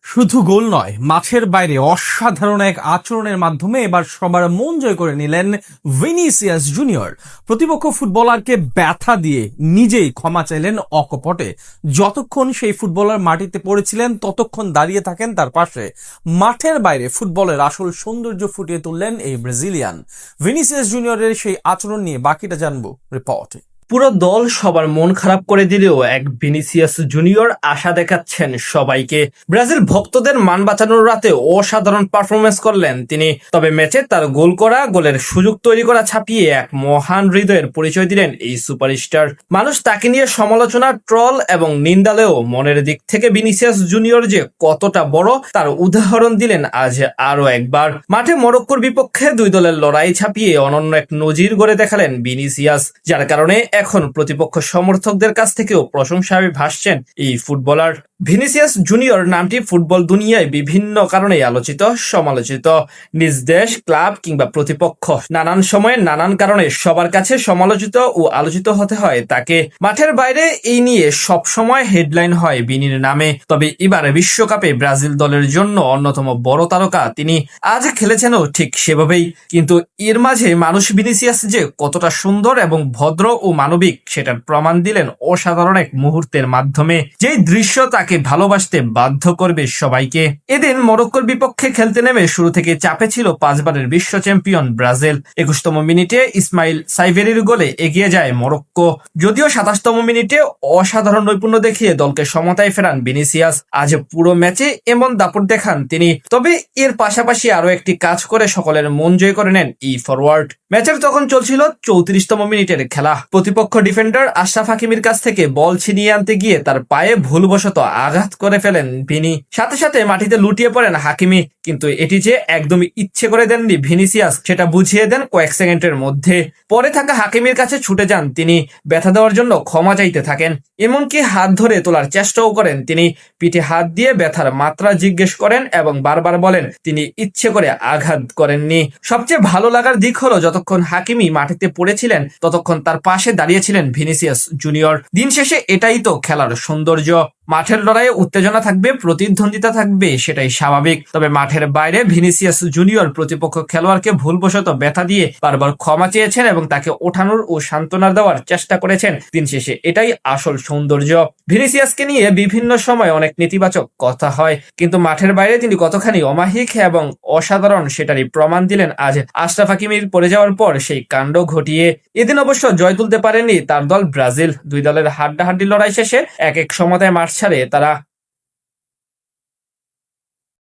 শুধু গোল নয়, মাঠের বাইরে অসাধারণ এক আচরণের মাধ্যমে এবার সবার মন জয় করে নিলেন ভিনিসিয়াস জুনিয়র। প্রতিপক্ষ ফুটবলারকে ব্যথা দিয়ে নিজেই ক্ষমা চাইলেন অকপটে। যতক্ষণ সেই ফুটবলার মাটিতে পড়েছিলেন ততক্ষণ দাঁড়িয়ে থাকেন তার পাশে। মাঠের বাইরে ফুটবলের আসল সৌন্দর্য ফুটিয়ে তুললেন এই ব্রাজিলিয়ান। ভিনিসিয়াস জুনিয়রের সেই আচরণ নিয়ে বাকিটা জানবো রিপোর্টে। পুরো দল সবার মন খারাপ করে দিলেও এক ভিনিসিয়াস জুনিয়র আশা দেখাচ্ছেন সবাইকে। ব্রাজিল ভক্তদের মান বাঁচানোর রাতে অসাধারণ পারফরমেন্স করলেন তিনি। তবে ম্যাচে তার গোল করা, গোলের সুযোগ তৈরি করা ছাপিয়ে এক মহান হৃদয়ের পরিচয় দিলেন এই সুপারস্টার। মানুষ তাকে নিয়ে সমালোচনা, ট্রল এবং নিন্দালেও মনের দিক থেকে ভিনিসিয়াস জুনিয়র যে কতটা বড় তার উদাহরণ দিলেন আজ আরো একবার। মাঠে মরক্কোর বিপক্ষে দুই দলের লড়াই ছাপিয়ে অনন্য এক নজির গড়ে দেখালেন ভিনিসিয়াস, যার কারণে এখন প্রতিপক্ষ সমর্থকদের কাছ থেকেও প্রশংসায় ভাসছেন এই ফুটবলার। ভিনিসিয়াস জুনিয়র নামটি ফুটবল দুনিয়ায় বিভিন্ন কারণে আলোচিত, সমালোচিত। নিজ দেশ, ক্লাব কিংবা প্রতিপক্ষ, নানান সময়ে নানান কারণে সবার কাছে সমালোচিত ও আলোচিত হতে হয় তাকে। মাঠের বাইরে এই নিয়ে সব সময় হেডলাইন হয় বিনির নামে। তবে এবার বিশ্বকাপে ব্রাজিল দলের জন্য অন্যতম বড় তারকা তিনি। আজ খেলেছেনও ঠিক সেভাবেই, কিন্তু এর মাঝে মানুষ ভিনিসিয়াস যে কতটা সুন্দর এবং ভদ্র ও মানবিক সেটার প্রমাণ দিলেন অসাধারণ এক মুহূর্তের মাধ্যমে, যেই দৃশ্য তাকে ভালোবাসতে বাধ্য করবে সবাইকে। এদিন মরক্কোর বিপক্ষে খেলতে নেমে শুরু থেকে চাপে ছিল 5 বারের বিশ্ব চ্যাম্পিয়ন ব্রাজিল। 21তম মিনিটে ইসমাইল সাইভেরির গোলে এগিয়ে যায় মরক্কো। যদিও 27তম মিনিটে অসাধারণ নৈপুণ্য দেখিয়ে দলকে সমতায় ফেরান ভিনিসিয়াস। আজ পুরো ম্যাচে এমন দাপট দেখান তিনি। তবে এর পাশাপাশি আরো একটি কাজ করে সকলের মন জয় করে নেন এই ফরওয়ার্ড। ম্যাচের তখন চলছিল 34তম মিনিটের খেলা। প্রতিপক্ষ ডিফেন্ডার আশরাফ হাকিমির কাছ থেকে বল ছিনিয়ে আনতে গিয়ে তার পায়ে ভুলবশত আঘাত করে ফেলেন ভিনি। সাথে সাথে মাটিতে লুটিয়ে পড়েন হাকিমি, কিন্তু এটি যে একদমই ইচ্ছে করে দেননি ভিনিসিয়াস সেটা বুঝিয়ে দেন কয়েক সেকেন্ডের মধ্যে। পরে থাকা হাকিমির কাছে ছুটে যান তিনি, ব্যথা দেওয়ার জন্য ক্ষমা চাইতে থাকেন, এমনকি হাত ধরে তোলার চেষ্টাও করেন তিনি। পিঠে হাত দিয়ে ব্যথার মাত্রা জিজ্ঞেস করেন এবং বারবার বলেন তিনি ইচ্ছে করে আঘাত করেননি। সবচেয়ে ভালো লাগার দিক হলো যতক্ষণ হাকিমি মাটিতে পড়েছিলেন ততক্ষণ তার পাশে দাঁড়িয়েছিলেন ভিনিসিয়াস জুনিয়র। দিন শেষে এটাই তো খেলার সৌন্দর্য। মাঠের লড়াইয়ে উত্তেজনা থাকবে, প্রতিদ্বন্দ্বিতা থাকবে, সেটাই স্বাভাবিক। তবে মাঠের বাইরে ভিনিসিয়াস জুনিয়র প্রতিপক্ষ খেলোয়াড়কে ভুলবশত ব্যথা দিয়ে বারবার ক্ষমা চেয়েছেন এবং তাকে ওঠানোর ও সান্ত্বনা দেওয়ার চেষ্টা করেছেন। দিন শেষে এটাই আসল সৌন্দর্য। ভিনিসিয়াসকে নিয়ে বিভিন্ন সময় অনেক নেতিবাচক কথা হয়, কিন্তু মাঠের বাইরে তিনি কতখানি অমায়িক এবং অসাধারণ সেটারই প্রমাণ দিলেন আজ আশরাফ হাকিমির পড়ে যাওয়ার পর সেই কাণ্ড ঘটিয়ে। এদিন অবশ্য জয় তুলতে পারেনি তার দল ব্রাজিল। দুই দলের হাড্ডাহাড্ডি লড়াই শেষে এক এক সমতায় মাঠ ছাড়ে তারা।